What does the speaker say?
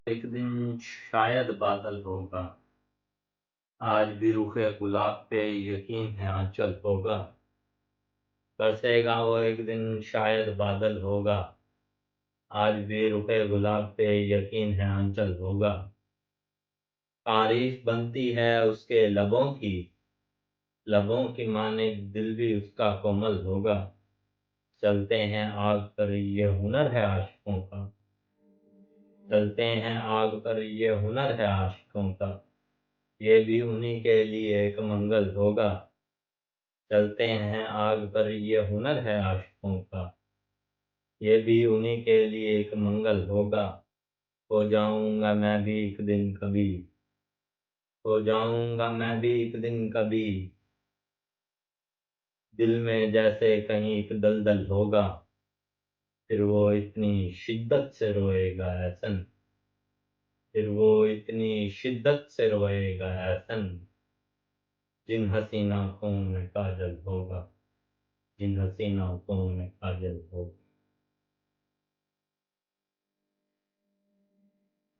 एक दिन शायद बादल होगा, आज भी रुखे गुलाब पे यकीन है आंचल होगा। बरसेगा वो एक दिन शायद बादल होगा, आज भी रुखे गुलाब पे यकीन है आंचल होगा। तारीफ बनती है उसके लबों की माने दिल भी उसका कोमल होगा। चलते हैं आग पर ये हुनर है आशिकों का, चलते हैं आग पर ये हुनर है आशिकों का। ये भी उन्हीं के लिए एक मंगल होगा। चलते हैं आग पर ये हुनर है आशिकों का। ये भी उन्हीं के लिए एक मंगल होगा। हो जाऊंगा मैं भी एक दिन कभी, हो जाऊंगा मैं भी एक दिन कभी। दिल में जैसे कहीं एक दलदल होगा, फिर वो इतनी शिद्दत से रोएगा ऐसन, फिर वो इतनी शिद्दत से रोएगा ऐसन। जिन हसीन आँखों में काजल होगा, जिन हसीन आँखों में काजल।